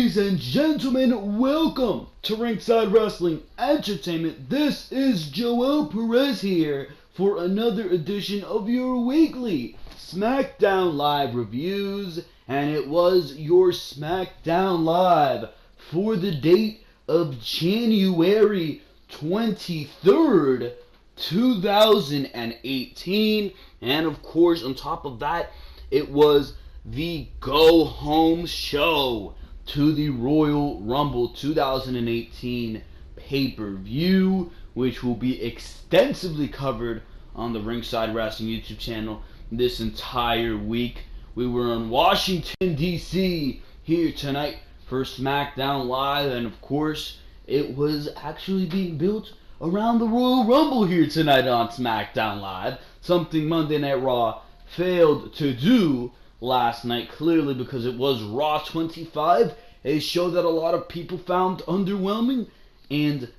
Ladies and gentlemen, welcome to Ringside Wrestling Entertainment. This is Joel Perez here for another edition of your weekly Smackdown Live reviews. And it was your Smackdown Live for the date of January 23rd, 2018. And of course, on top of that, it was the Go Home Show to the Royal Rumble 2018 pay-per-view, which will be extensively covered on the Ringside Wrestling YouTube channel this entire week. We were in Washington, D.C. here tonight for SmackDown Live, and of course, it was actually being built around the Royal Rumble here tonight on SmackDown Live, something Monday Night Raw failed to do last night, clearly because it was Raw 25, a show that a lot of people found underwhelming, and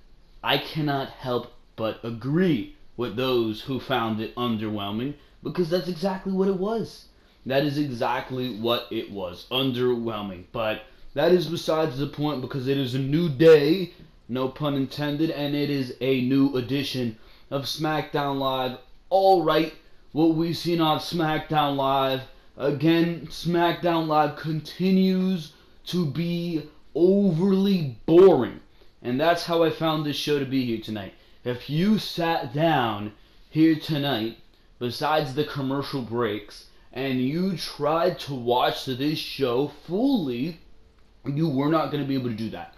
I cannot help but agree with those who found it underwhelming, because that's exactly what it was. That is exactly what it was, underwhelming. But that is besides the point, because it is a new day, no pun intended, and it is a new edition of SmackDown Live. Alright, what we've seen on SmackDown Live, again, SmackDown Live continues to be overly boring. And that's how I found this show to be here tonight. If you sat down here tonight, besides the commercial breaks, and you tried to watch this show fully, you were not going to be able to do that.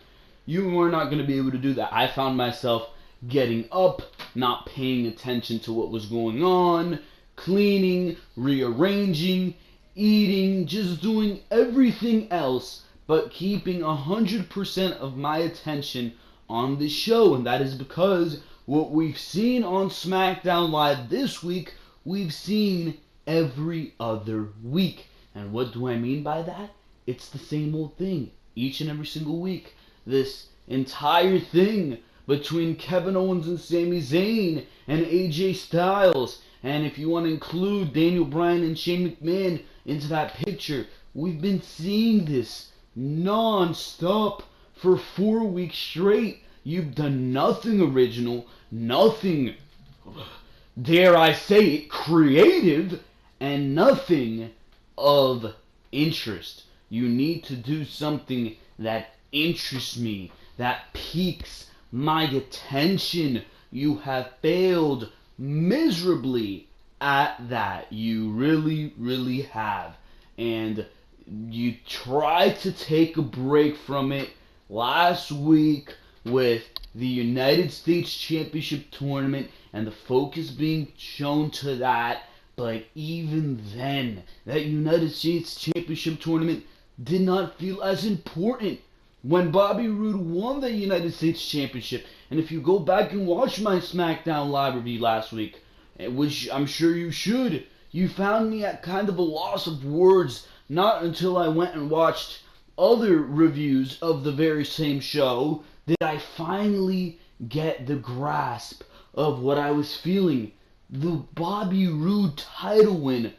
You were not going to be able to do that. I found myself getting up, not paying attention to what was going on, cleaning, rearranging, eating, just doing everything else but keeping 100% of my attention on this show. And that is because what we've seen on SmackDown Live this week, we've seen every other week. And what do I mean by that? It's the same old thing each and every single week. This entire thing between Kevin Owens and Sami Zayn and AJ Styles, and if you want to include Daniel Bryan and Shane McMahon into that picture, we've been seeing this non-stop for 4 weeks straight. You've done nothing original, nothing, dare I say it, creative, and nothing of interest. You need to do something that interests me, that piques my attention. You have failed miserably at that. You really, really have. And you tried to take a break from it last week with the United States Championship Tournament and the focus being shown to that. But even then, that United States Championship Tournament did not feel as important when Bobby Roode won the United States Championship. And if you go back and watch my SmackDown Live review last week, which I'm sure you should, you found me at kind of a loss of words, not until I went and watched other reviews of the very same show did I finally get the grasp of what I was feeling. The Bobby Roode title win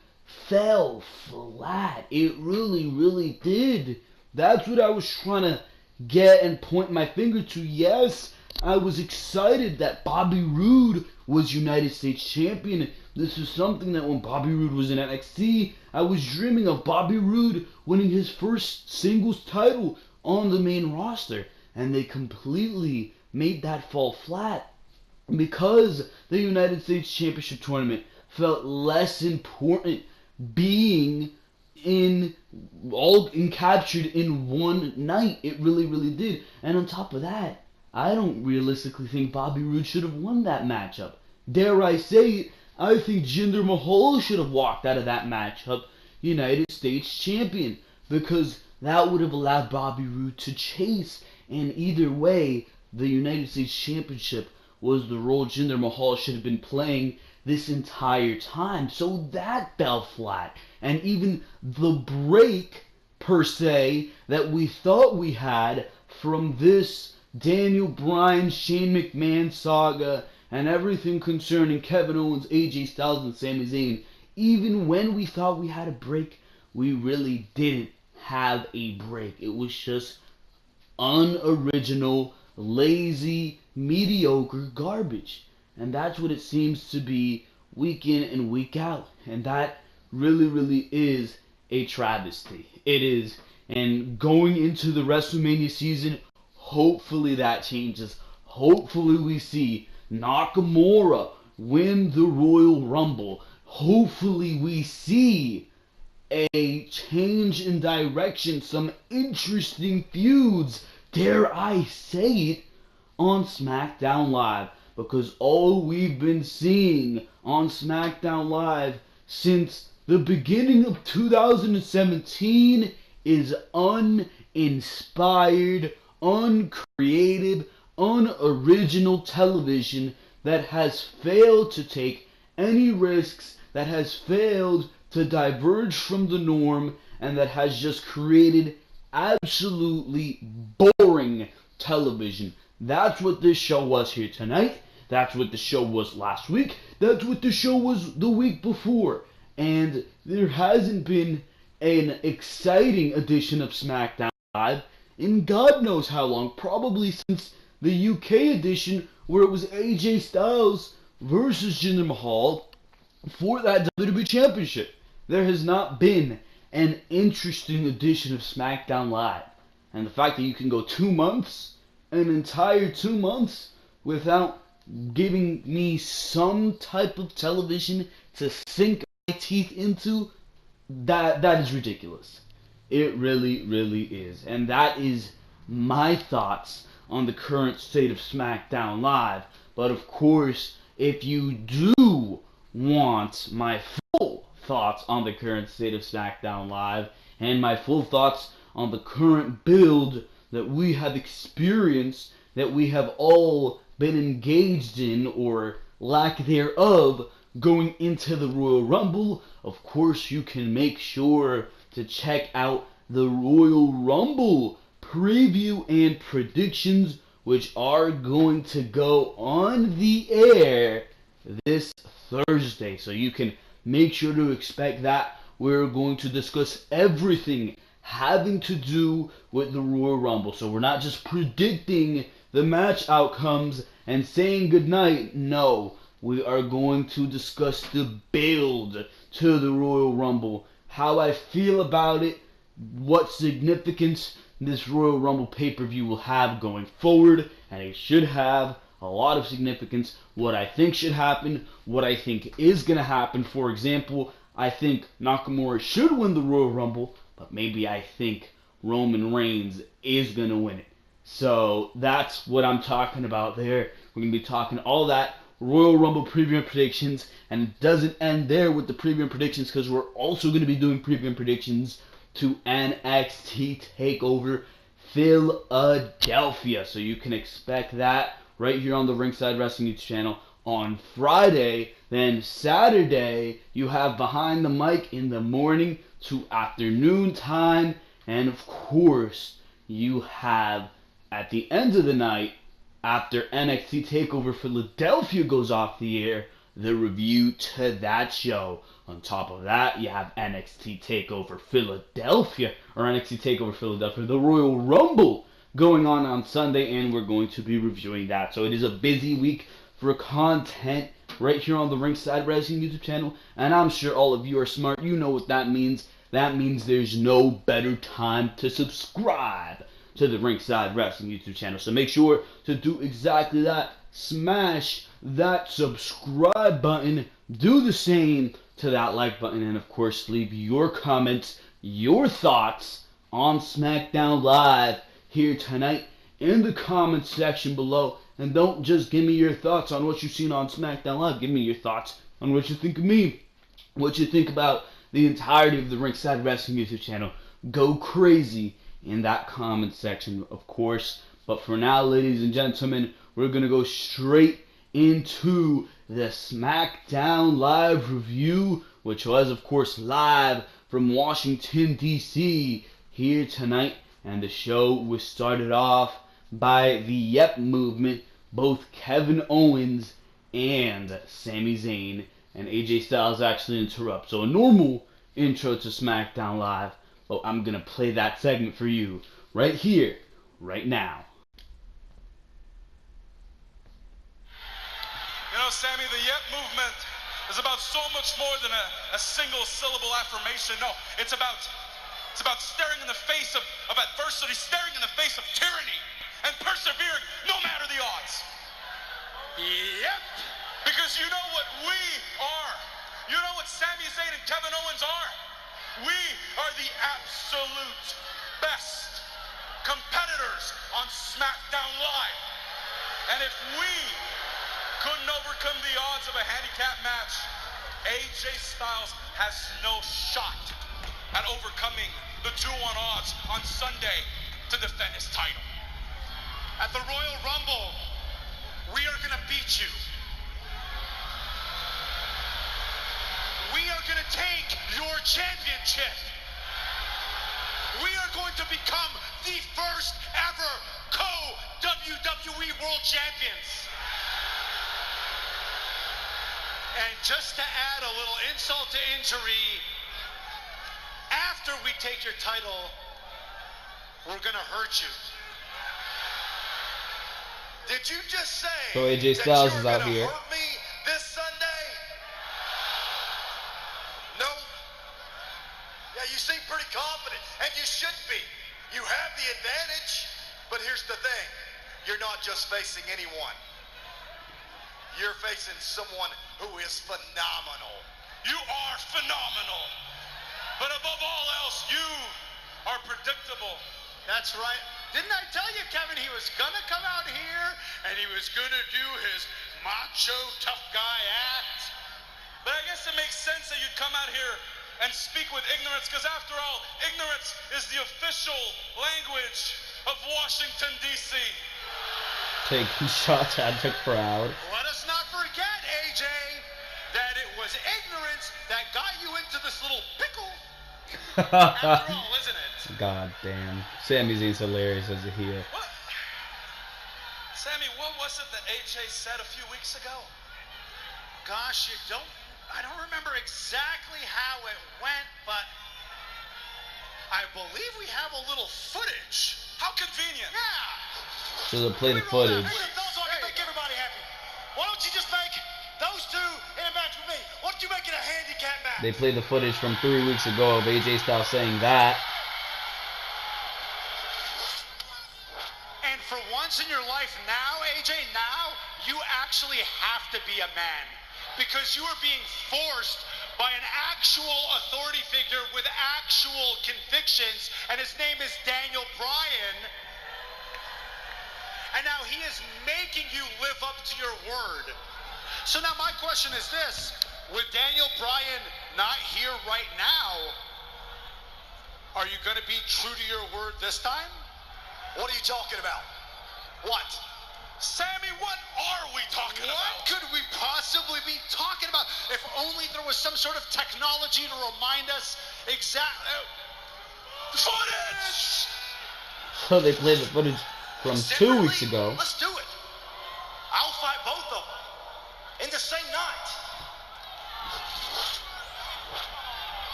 fell flat. It really, really did. That's what I was trying to get and point my finger to. Yes, I was excited that Bobby Roode was United States Champion. This is something that when Bobby Roode was in NXT, I was dreaming of Bobby Roode winning his first singles title on the main roster. And they completely made that fall flat because the United States Championship Tournament felt less important, being captured in one night. It really, really did. And on top of that, I don't realistically think Bobby Roode should have won that matchup. Dare I say it, I think Jinder Mahal should have walked out of that matchup United States Champion, because that would have allowed Bobby Roode to chase. And either way, the United States Championship was the role Jinder Mahal should have been playing this entire time. So that fell flat. And even the break, per se, that we thought we had from this Daniel Bryan, Shane McMahon saga and everything concerning Kevin Owens, AJ Styles, and Sami Zayn, even when we thought we had a break, we really didn't have a break. It was just unoriginal, lazy, mediocre garbage. And that's what it seems to be week in and week out. And that really is a travesty. It is. And going into the WrestleMania season, hopefully that changes. Hopefully we see Nakamura win the Royal Rumble. Hopefully we see a change in direction, some interesting feuds, dare I say it, on SmackDown Live. Because all we've been seeing on SmackDown Live since the beginning of 2017 is uninspired, uncreative, unoriginal television that has failed to take any risks, that has failed to diverge from the norm, and that has just created absolutely boring television. That's what this show was here tonight. That's what the show was last week. That's what the show was the week before. And there hasn't been an exciting edition of SmackDown Live in God knows how long. Probably since the UK edition where it was AJ Styles versus Jinder Mahal for that WWE Championship. There has not been an interesting edition of SmackDown Live. And the fact that you can go 2 months, an entire 2 months, without giving me some type of television to sink my teeth into, that is ridiculous. It really is. And that is my thoughts on the current state of SmackDown Live. But of course, if you do want my full thoughts on the current state of SmackDown Live and my full thoughts on the current build that we have experienced, that we have all been engaged in, or lack thereof, going into the Royal Rumble, of course you can make sure to check out the Royal Rumble preview and predictions, which are going to go on the air this Thursday. So you can make sure to expect that. We're going to discuss everything having to do with the Royal Rumble. So we're not just predicting the match outcomes and saying goodnight. No, we are going to discuss the build to the Royal Rumble, how I feel about it, what significance this Royal Rumble pay-per-view will have going forward, and it should have a lot of significance, what I think should happen, what I think is going to happen. For example, I think Nakamura should win the Royal Rumble, but maybe I think Roman Reigns is going to win it. So that's what I'm talking about there. We're going to be talking all that Royal Rumble preview and predictions, and it doesn't end there with the preview and predictions, because we're also going to be doing preview and predictions to NXT TakeOver Philadelphia. So you can expect that right here on the Ringside Wrestling YouTube channel on Friday. Then Saturday, you have Behind the Mic in the morning to afternoon time. And of course, you have at the end of the night, after NXT TakeOver Philadelphia goes off the air, the review to that show. On top of that, you have NXT TakeOver Philadelphia, the Royal Rumble, going on Sunday, and we're going to be reviewing that. So it is a busy week for content right here on the Ringside Wrestling YouTube channel, and I'm sure all of you are smart. You know what that means. That means there's no better time to subscribe to the Ringside Wrestling YouTube channel. So make sure to do exactly that. Smash that subscribe button. Do the same to that like button. And of course, leave your comments, your thoughts on SmackDown Live here tonight in the comments section below. And don't just give me your thoughts on what you've seen on SmackDown Live. Give me your thoughts on what you think of me. What you think about the entirety of the Ringside Wrestling YouTube channel. Go crazy in that comment section, of course. But for now, ladies and gentlemen, we're going to go straight into the SmackDown Live review, which was, of course, live from Washington, D.C. here tonight. And the show was started off by the Yep Movement, both Kevin Owens and Sami Zayn, and AJ Styles actually interrupt. So a normal intro to SmackDown Live. Oh, I'm going to play that segment for you right here, right now. You know, Sami, the Yep movement is about so much more than a single syllable affirmation. No, it's about staring in the face of adversity, staring in the face of tyranny, and persevering no matter the odds. Yep. Because you know what we are. You know what Sami Zayn and Kevin Owens are. We are the absolute best competitors on SmackDown Live. And if we couldn't overcome the odds of a handicap match, AJ Styles has no shot at overcoming the 2-1 odds on Sunday to defend his title. At the Royal Rumble, we are going to beat you. We are going to take your championship. We are going to become the first ever co-WWE World Champions. And just to add a little insult to injury, after we take your title, we're going to hurt you. Did you just say So AJ Styles is out here. hurt me this Sunday? No. Yeah, you seem pretty confident, and you should be. You have the advantage, but here's the thing. You're not just facing anyone. You're facing someone who is phenomenal. You are phenomenal. But above all else, you are predictable. That's right. Didn't I tell you, Kevin, he was going to come out here and he was going to do his macho tough guy act? But I guess it makes sense that you'd come out here and speak with ignorance, because after all, ignorance is the official language of Washington, D.C. Taking shots at the crowd. Let us not forget, AJ, that it was ignorance that got you into this little pickle. After all, isn't it? God damn. Sami Zayn's hilarious as a heel. What? Sami, what was it that AJ said a few weeks ago? Gosh, I don't remember exactly how it went, but I believe we have a little footage. How convenient. Yeah. So they'll play the footage. Make everybody happy. Why don't you just make those two in a match with me? Why don't you make it a handicap match? They played the footage from 3 weeks ago of AJ Styles saying that. And for once in your life now, AJ, now you actually have to be a man. Because you are being forced by an actual authority figure with actual convictions, and his name is Daniel Bryan. And now he is making you live up to your word. So now my question is this: with Daniel Bryan not here right now, are you going to be true to your word this time? What are you talking about? What? Sami, what are we talking about? What could we possibly be talking about? If only there was some sort of technology to remind us exactly. Footage! So they played the footage from 2 weeks ago. Let's do it. I'll fight both of them in the same night.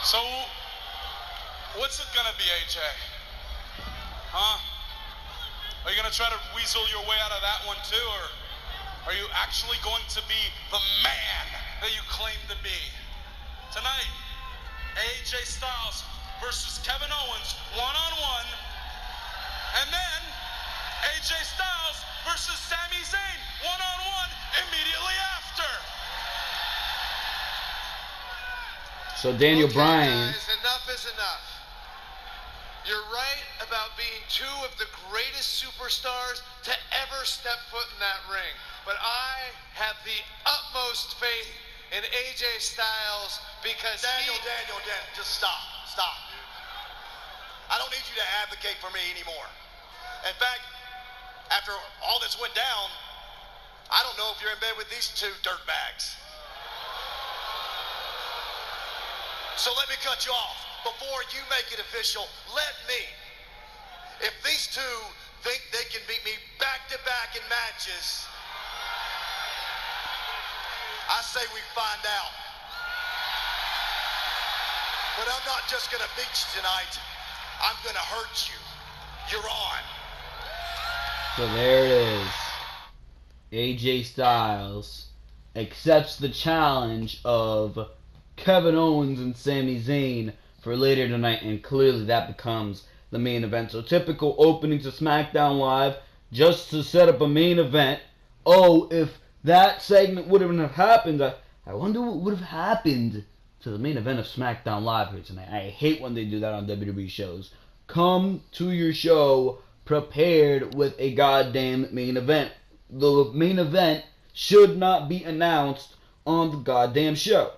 So, what's it gonna be, AJ? Huh? Are you gonna try to weasel your way out of that one too, or are you actually going to be the man that you claim to be? Tonight, AJ Styles versus Kevin Owens, one-on-one, and then AJ Styles versus Sami Zayn, one-on-one, immediately after. So Daniel Bryan. Guys, enough is enough. You're right about being two of the greatest superstars to ever step foot in that ring. But I have the utmost faith in AJ Styles because Daniel, just stop, dude. I don't need you to advocate for me anymore. In fact, after all this went down, I don't know if you're in bed with these two dirtbags. So let me cut you off. Before you make it official, let me. If these two think they can beat me back-to-back in matches, I say we find out. But I'm not just going to beat you tonight. I'm going to hurt you. You're on. So there it is. AJ Styles accepts the challenge of Kevin Owens and Sami Zayn for later tonight, and clearly that becomes the main event. So typical opening to SmackDown Live, just to set up a main event. Oh, if that segment wouldn't have happened, I wonder what would have happened to the main event of SmackDown Live here tonight. I hate when they do that on WWE shows. Come to your show prepared with a goddamn main event. The main event should not be announced on the goddamn show.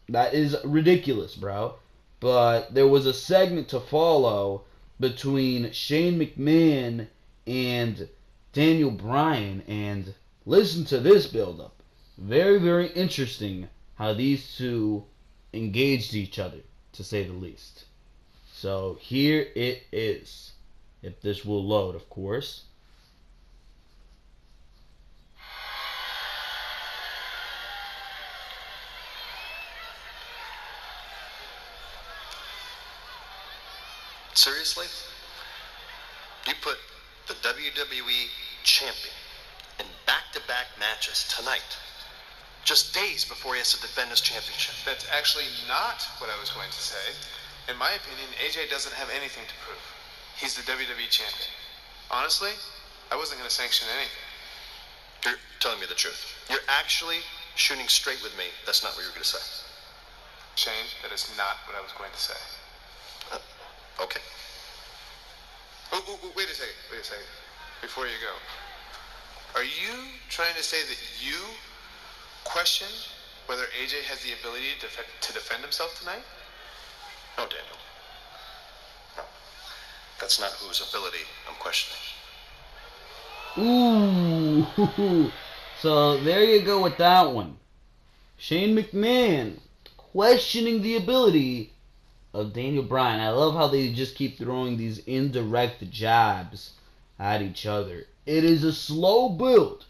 That is ridiculous, bro. But there was a segment to follow between Shane McMahon and Daniel Bryan, and listen to this build-up. Very, very interesting how these two engaged each other, to say the least. So here it is. If this will load, of course. Seriously? You put the WWE champion in back-to-back matches tonight, just days before he has to defend his championship. That's actually not what I was going to say. In my opinion, AJ doesn't have anything to prove. He's the WWE champion. Honestly, I wasn't going to sanction anything. You're telling me the truth. You're actually shooting straight with me. That's not what you were going to say. Shane, that is not what I was going to say. Okay. Wait a second. Before you go. Are you trying to say that you question whether AJ has the ability to defend himself tonight? No, Daniel. No. That's not whose ability I'm questioning. Ooh. So there you go with that one. Shane McMahon questioning the ability of Daniel Bryan. I love how they just keep throwing these indirect jabs at each other. It is a slow build,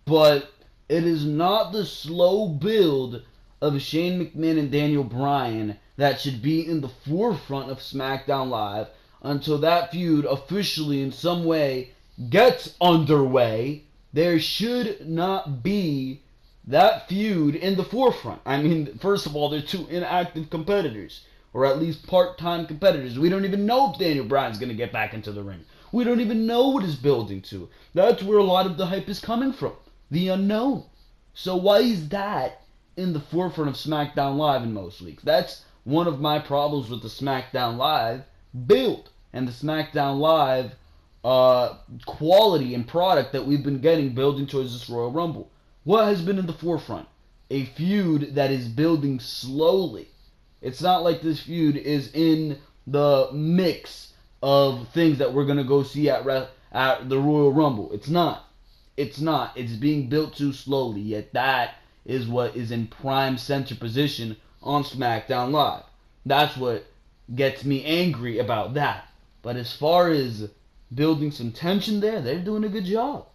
but it is not the slow build of Shane McMahon and Daniel Bryan that should be in the forefront of SmackDown Live until that feud officially in some way gets underway. There should not be that feud in the forefront. I mean, first of all, they're two inactive competitors, or at least part-time competitors. We don't even know if Daniel Bryan's going to get back into the ring. We don't even know what it's building to. That's where a lot of the hype is coming from. The unknown. So why is that in the forefront of SmackDown Live in most weeks? That's one of my problems with the SmackDown Live build and the SmackDown Live quality and product that we've been getting building towards this Royal Rumble. What has been in the forefront? A feud that is building slowly. It's not like this feud is in the mix of things that we're going to go see at the Royal Rumble. It's not. It's not. It's being built too slowly. Yet that is what is in prime center position on SmackDown Live. That's what gets me angry about that. But as far as building some tension there, they're doing a good job.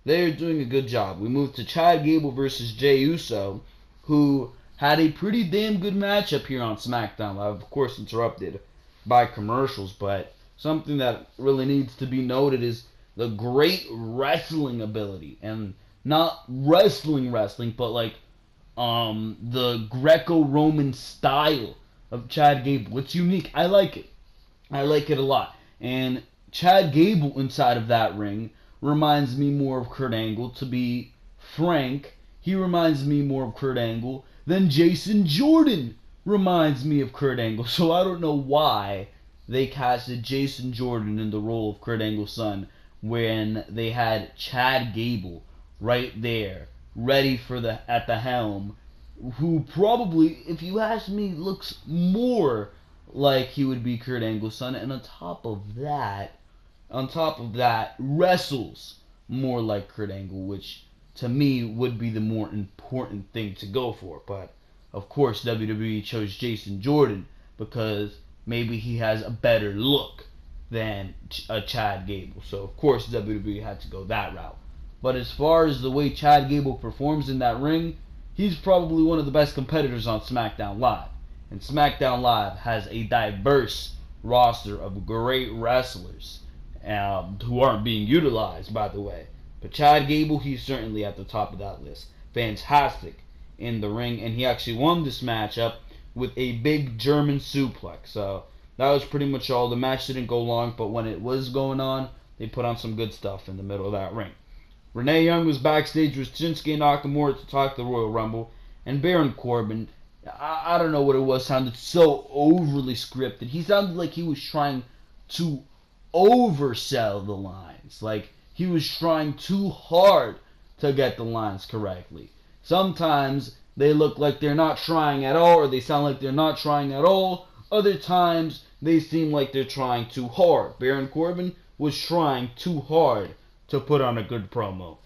They're doing a good job. We moved to Chad Gable versus Jey Uso, who had a pretty damn good matchup here on SmackDown Live. Of course, interrupted by commercials, but something that really needs to be noted is the great wrestling ability. And not wrestling, but like the Greco-Roman style of Chad Gable. It's unique. I like it. I like it a lot. And Chad Gable inside of that ring reminds me more of Kurt Angle. To be frank, he reminds me more of Kurt Angle than Jason Jordan reminds me of Kurt Angle. So I don't know why they casted Jason Jordan in the role of Kurt Angle's son when they had Chad Gable right there, ready for at the helm, who probably, if you ask me, looks more like he would be Kurt Angle's son, and on top of that, wrestles more like Kurt Angle, which to me would be the more important thing to go for. But of course WWE chose Jason Jordan because maybe he has a better look than a Chad Gable. So of course WWE had to go that route. But as far as the way Chad Gable performs in that ring, he's probably one of the best competitors on SmackDown Live. And SmackDown Live has a diverse roster of great wrestlers. who aren't being utilized, by the way. But Chad Gable, he's certainly at the top of that list. Fantastic in the ring, and he actually won this matchup with a big German suplex. So that was pretty much all. The match didn't go long, but when it was going on, they put on some good stuff in the middle of that ring. Renee Young was backstage with Shinsuke Nakamura to talk the Royal Rumble, and Baron Corbin, I don't know what it was, sounded so overly scripted. He sounded like he was trying to oversell the lines. Like, he was trying too hard to get the lines correctly. Sometimes they look like they're not trying at all, or they sound like they're not trying at all. Other times, they seem like they're trying too hard. Baron Corbin was trying too hard to put on a good promo.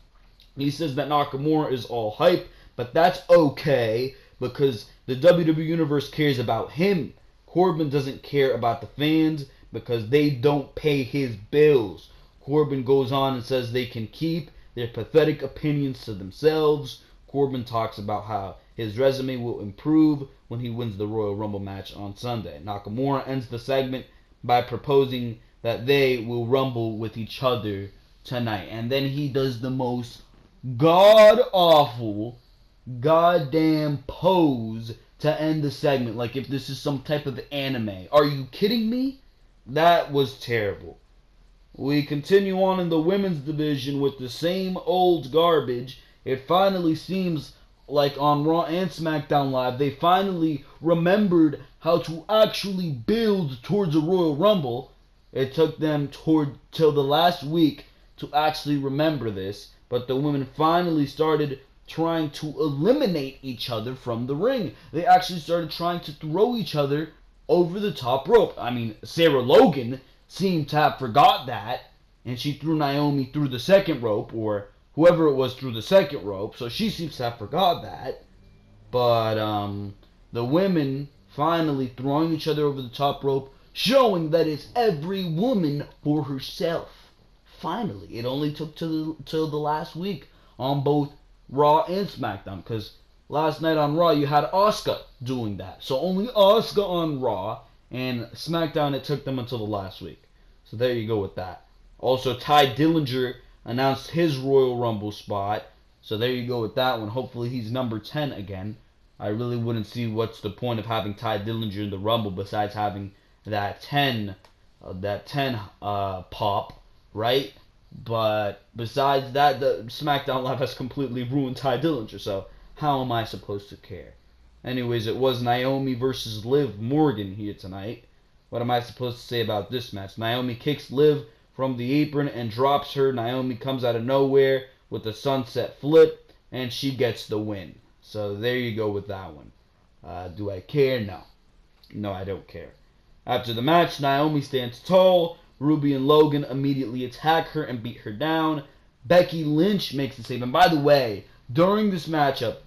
He says that Nakamura is all hype, but that's okay because the WWE Universe cares about him. Corbin doesn't care about the fans because they don't pay his bills. Corbin goes on and says they can keep their pathetic opinions to themselves. Corbin talks about how his resume will improve when he wins the Royal Rumble match on Sunday. Nakamura ends the segment by proposing that they will rumble with each other tonight. And then he does the most god-awful, goddamn pose to end the segment. Like if this is some type of anime. Are you kidding me? That was terrible. We continue on in the women's division with the same old garbage. It finally seems like on Raw and SmackDown Live, they finally remembered how to actually build towards a Royal Rumble. It took them till the last week to actually remember this, but the women finally started trying to eliminate each other from the ring. They actually started trying to throw each other over the top rope. I mean, Sarah Logan seemed to have forgot that, and she threw Naomi through the second rope, or whoever it was through the second rope, so she seems to have forgot that. But the women finally throwing each other over the top rope, showing that it's every woman for herself. Finally, it only took till the last week on both Raw and SmackDown, because last night on Raw you had Asuka doing that. So only Asuka on Raw, and SmackDown it took them until the last week. So there you go with that. Also, Ty Dillinger announced his Royal Rumble spot. So there you go with that one. Hopefully he's number 10 again. I really wouldn't see what's the point of having Ty Dillinger in the Rumble besides having that 10 pop, right? But besides that, the SmackDown Live has completely ruined Ty Dillinger, so how am I supposed to care? Anyways, it was Naomi versus Liv Morgan here tonight. What am I supposed to say about this match? Naomi kicks Liv from the apron and drops her. Naomi comes out of nowhere with a sunset flip, and she gets the win. So there you go with that one. Do I care? No. No, I don't care. After the match, Naomi stands tall. Ruby and Logan immediately attack her and beat her down. Becky Lynch makes the save. And by the way, during this matchup,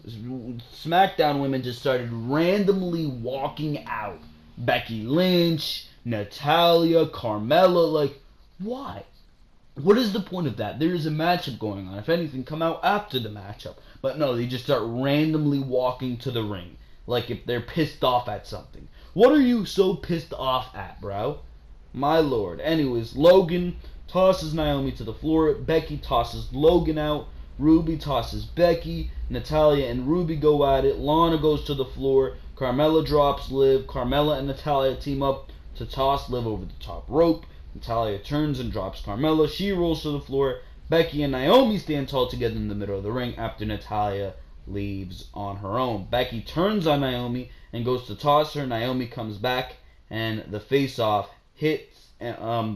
SmackDown women just started randomly walking out. Becky Lynch, Natalya, Carmella, like, why? What is the point of that? There is a matchup going on. If anything, come out after the matchup. But no, they just start randomly walking to the ring. Like if they're pissed off at something. What are you so pissed off at, bro? My lord. Anyways, Logan tosses Naomi to the floor. Becky tosses Logan out. Ruby tosses Becky. Natalya and Ruby go at it. Lana goes to the floor. Carmella drops Liv. Carmella and Natalya team up to toss Liv over the top rope. Natalya turns and drops Carmella. She rolls to the floor. Becky and Naomi stand tall together in the middle of the ring after Natalya leaves on her own. Becky turns on Naomi and goes to toss her. Naomi comes back and the face-off hits until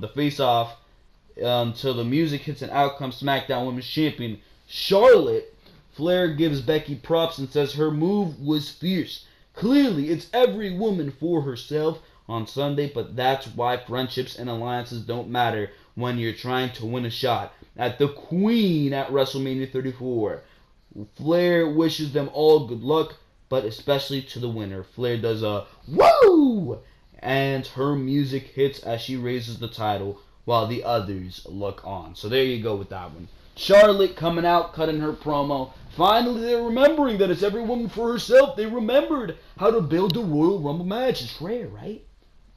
the music hits and out comes SmackDown Women's Champion Charlotte. Flair gives Becky props and says her move was fierce. Clearly, it's every woman for herself on Sunday, but that's why friendships and alliances don't matter when you're trying to win a shot at the Queen at WrestleMania 34. Flair wishes them all good luck, but especially to the winner. Flair does a woo! And her music hits as she raises the title while the others look on. So there you go with that one. Charlotte coming out, cutting her promo. Finally, they're remembering that it's every woman for herself. They remembered how to build a Royal Rumble match. It's rare, right?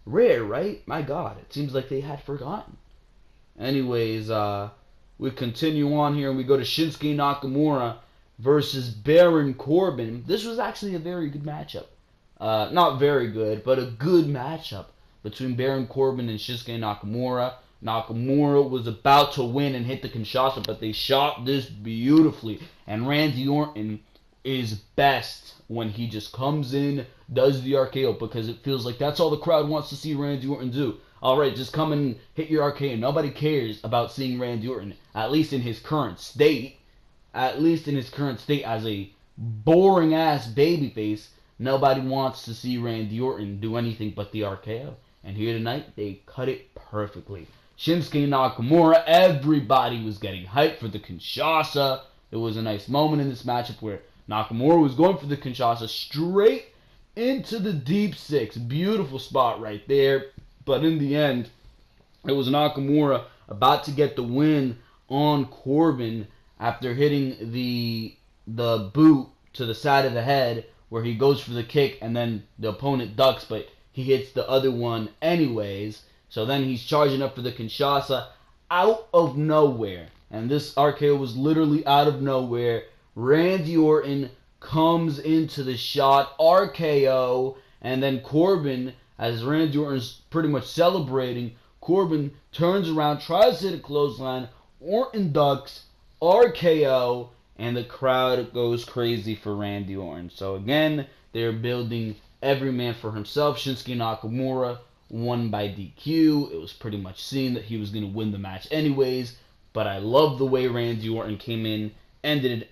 Rare, right? My God, it seems like they had forgotten. Anyways, we continue on here and we go to Shinsuke Nakamura versus Baron Corbin. This was actually a very good matchup. Not very good, but a good matchup between Baron Corbin and Shinsuke Nakamura. Nakamura was about to win and hit the Kinshasa, but they shot this beautifully. And Randy Orton is best when he just comes in, does the RKO, because it feels like that's all the crowd wants to see Randy Orton do. Alright, just come and hit your RKO. Nobody cares about seeing Randy Orton, at least in his current state. At least in his current state as a boring-ass babyface, nobody wants to see Randy Orton do anything but the RKO. And here tonight, they cut it perfectly. Shinsuke Nakamura, everybody was getting hyped for the Kinshasa. It was a nice moment in this matchup where Nakamura was going for the Kinshasa straight into the deep six. Beautiful spot right there. But in the end, it was Nakamura about to get the win on Corbin after hitting the boot to the side of the head where he goes for the kick and then the opponent ducks, but he hits the other one anyways. So then he's charging up for the Kinshasa out of nowhere. And this RKO was literally out of nowhere. Randy Orton comes into the shot, RKO, and then Corbin, as Randy Orton's pretty much celebrating, Corbin turns around, tries to hit a clothesline, Orton ducks, RKO, and the crowd goes crazy for Randy Orton. So again, they're building every man for himself. Shinsuke Nakamura won by DQ. It was pretty much seen that he was going to win the match anyways, but I love the way Randy Orton came in and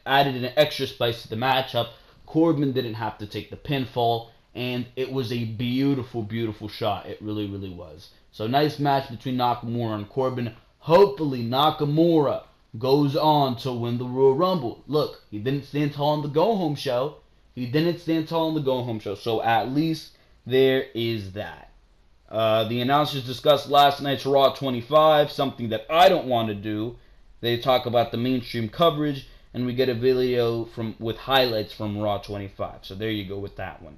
added an extra spice to the matchup. Corbin didn't have to take the pinfall, and it was a beautiful, beautiful shot. It really, really was. So nice match between Nakamura and Corbin. Hopefully Nakamura goes on to win the Royal Rumble. Look, he didn't stand tall on the go-home show. So at least there is that. The announcers discussed last night's Raw 25, something that I don't want to do. They talk about the mainstream coverage, and we get a video with highlights from Raw 25. So there you go with that one.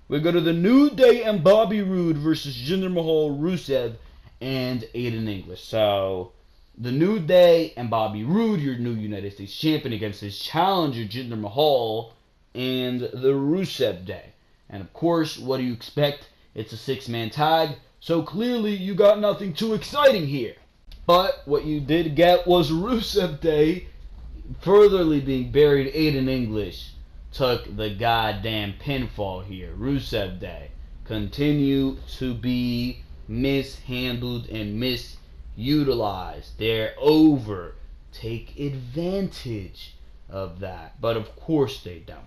We go to the New Day and Bobby Roode versus Jinder Mahal, Rusev, and Aiden English. So the New Day and Bobby Roode, your new United States champion, against his challenger Jinder Mahal, and the Rusev Day. And of course, what do you expect? It's a six-man tag, so clearly you got nothing too exciting here. But what you did get was Rusev Day furtherly being buried. Aiden English took the goddamn pinfall here. Rusev Day continue to be mishandled and misutilized. They're over. Take advantage of that. But of course they don't.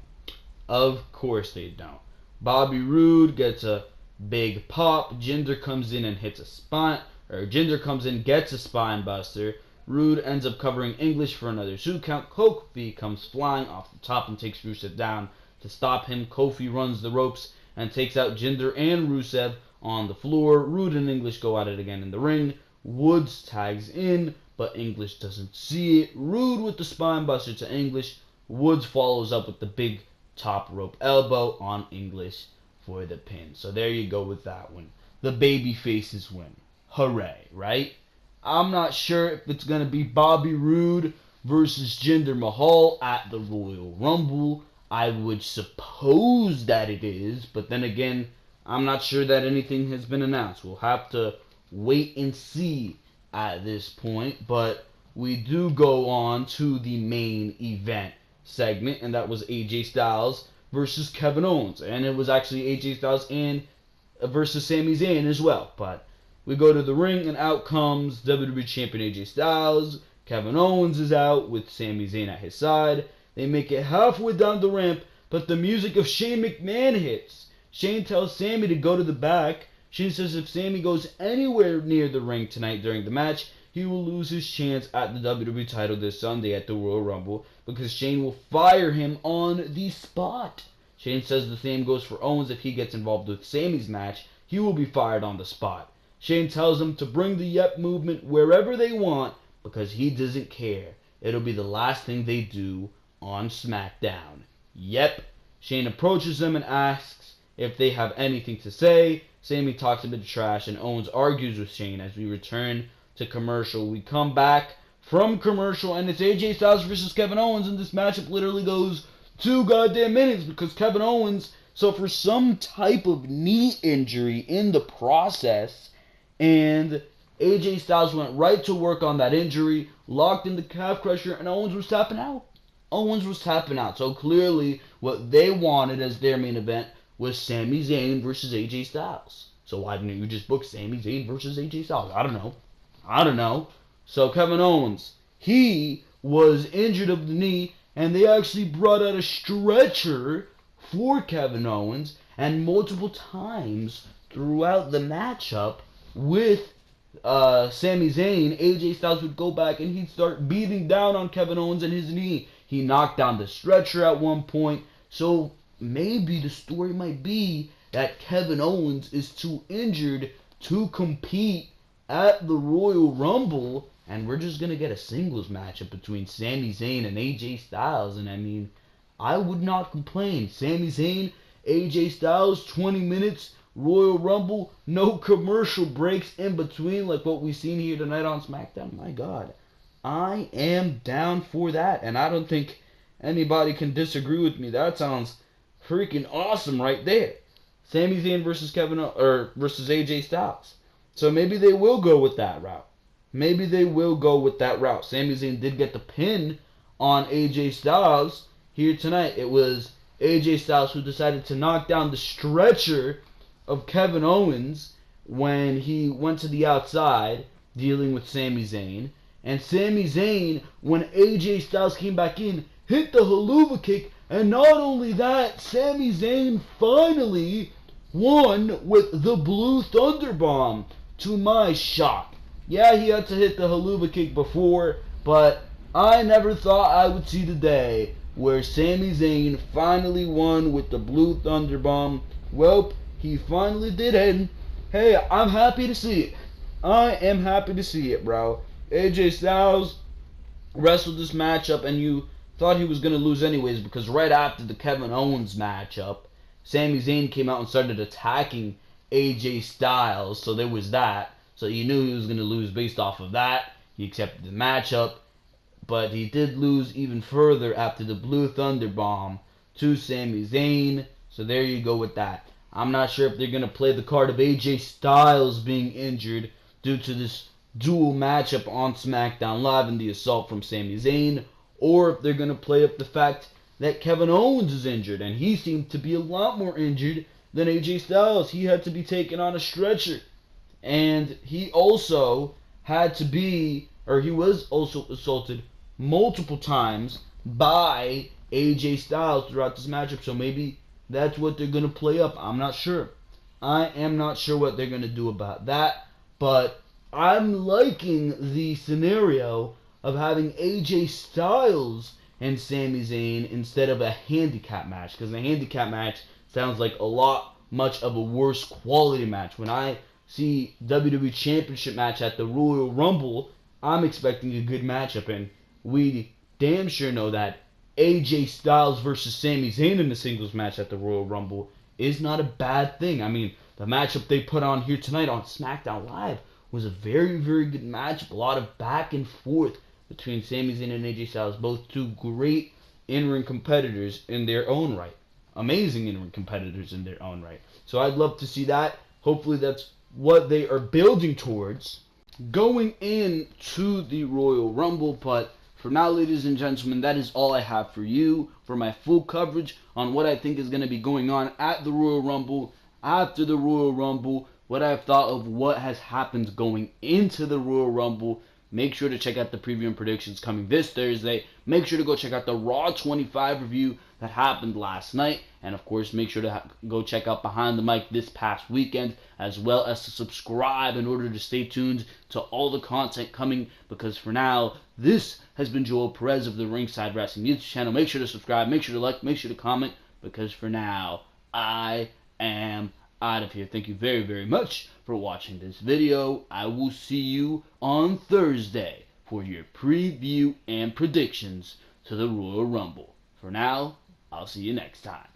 Bobby Roode gets a big pop. Jinder comes in and hits a spine. Jinder comes in, gets a spine buster. Roode ends up covering English for another 2 count. Kofi comes flying off the top and takes Rusev down. To stop him, Kofi runs the ropes and takes out Jinder and Rusev on the floor. Roode and English go at it again in the ring. Woods tags in, but English doesn't see it. Roode with the spine buster to English. Woods follows up with the big top rope elbow on English for the pin. So there you go with that one. The baby faces win. Hooray, right? I'm not sure if it's going to be Bobby Roode versus Jinder Mahal at the Royal Rumble. I would suppose that it is, but then again, I'm not sure that anything has been announced. We'll have to wait and see at this point, but we do go on to the main event segment, and that was AJ Styles versus Kevin Owens, and it was actually AJ Styles and versus Sami Zayn as well. But we go to the ring, and out comes WWE Champion AJ Styles. Kevin Owens is out with Sami Zayn at his side. They make it halfway down the ramp, but the music of Shane McMahon hits. Shane tells Sami to go to the back. Shane says if Sami goes anywhere near the ring tonight during the match, he will lose his chance at the WWE title this Sunday at the Royal Rumble because Shane will fire him on the spot. Shane says the same goes for Owens. If he gets involved with Sami's match, he will be fired on the spot. Shane tells him to bring the Yep movement wherever they want because he doesn't care. It'll be the last thing they do on SmackDown. Yep. Shane approaches them and asks if they have anything to say. Sami talks a bit of trash and Owens argues with Shane as we return to commercial. We come back from commercial, and it's AJ Styles versus Kevin Owens, and this matchup literally goes 2 goddamn minutes because Kevin Owens suffered some type of knee injury in the process, and AJ Styles went right to work on that injury, locked in the calf crusher, and Owens was tapping out. So clearly what they wanted as their main event was Sami Zayn versus AJ Styles. So why didn't you just book Sami Zayn versus AJ Styles? I don't know. So Kevin Owens, he was injured of the knee, and they actually brought out a stretcher for Kevin Owens, and multiple times throughout the matchup with Sami Zayn, AJ Styles would go back and he'd start beating down on Kevin Owens and his knee. He knocked down the stretcher at one point. So maybe the story might be that Kevin Owens is too injured to compete at the Royal Rumble, and we're just going to get a singles matchup between Sami Zayn and AJ Styles. And I mean, I would not complain. Sami Zayn, AJ Styles, 20 minutes, Royal Rumble, no commercial breaks in between like what we've seen here tonight on SmackDown. My God, I am down for that, and I don't think anybody can disagree with me. That sounds freaking awesome right there. Sami Zayn versus versus AJ Styles. So maybe they will go with that route. Sami Zayn did get the pin on AJ Styles here tonight. It was AJ Styles who decided to knock down the stretcher of Kevin Owens when he went to the outside dealing with Sami Zayn. And Sami Zayn, when AJ Styles came back in, hit the haluva kick. And not only that, Sami Zayn finally won with the Blue Thunder Bomb, to my shock. Yeah, he had to hit the haluva kick before, but I never thought I would see the day where Sami Zayn finally won with the Blue Thunder Bomb. Well, he finally did it, and hey, I'm happy to see it. I am happy to see it, bro. AJ Styles wrestled this matchup, and you thought he was going to lose anyways, because right after the Kevin Owens matchup, Sami Zayn came out and started attacking AJ Styles, so there was that. So you knew he was going to lose based off of that. He accepted the matchup, but he did lose even further after the Blue Thunder Bomb to Sami Zayn. So there you go with that. I'm not sure if they're going to play the card of AJ Styles being injured due to this dual matchup on SmackDown Live and the assault from Sami Zayn, or if they're going to play up the fact that Kevin Owens is injured, and he seemed to be a lot more injured than AJ Styles. He had to be taken on a stretcher, and he also had to be, or he was also assaulted multiple times by AJ Styles throughout this matchup. So maybe that's what they're going to play up. I'm not sure. I am not sure what they're going to do about that, but I'm liking the scenario of having AJ Styles and Sami Zayn instead of a handicap match, because the handicap match sounds like much of a worse quality match. When I see WWE Championship match at the Royal Rumble, I'm expecting a good matchup, and we damn sure know that AJ Styles versus Sami Zayn in the singles match at the Royal Rumble is not a bad thing. I mean, the matchup they put on here tonight on SmackDown Live was a very, very good matchup. A lot of back and forth between Sami Zayn and AJ Styles, both two great in-ring competitors in their own right. Amazing in-ring competitors in their own right. So I'd love to see that. Hopefully that's what they are building towards going into the Royal Rumble. But for now, ladies and gentlemen, that is all I have for you for my full coverage on what I think is going to be going on at the Royal Rumble, after the Royal Rumble, what I've thought of what has happened going into the Royal Rumble. Make sure to check out the preview and predictions coming this Thursday. Make sure to go check out the Raw 25 review that happened last night. And of course, make sure to go check out Behind the Mic this past weekend, as well as to subscribe in order to stay tuned to all the content coming. Because for now, this has been Joel Perez of the Ringside Wrestling YouTube channel. Make sure to subscribe, make sure to like, make sure to comment. Because for now, I am out of here. Thank you very, very much for watching this video. I will see you on Thursday for your preview and predictions to the Royal Rumble. For now, I'll see you next time.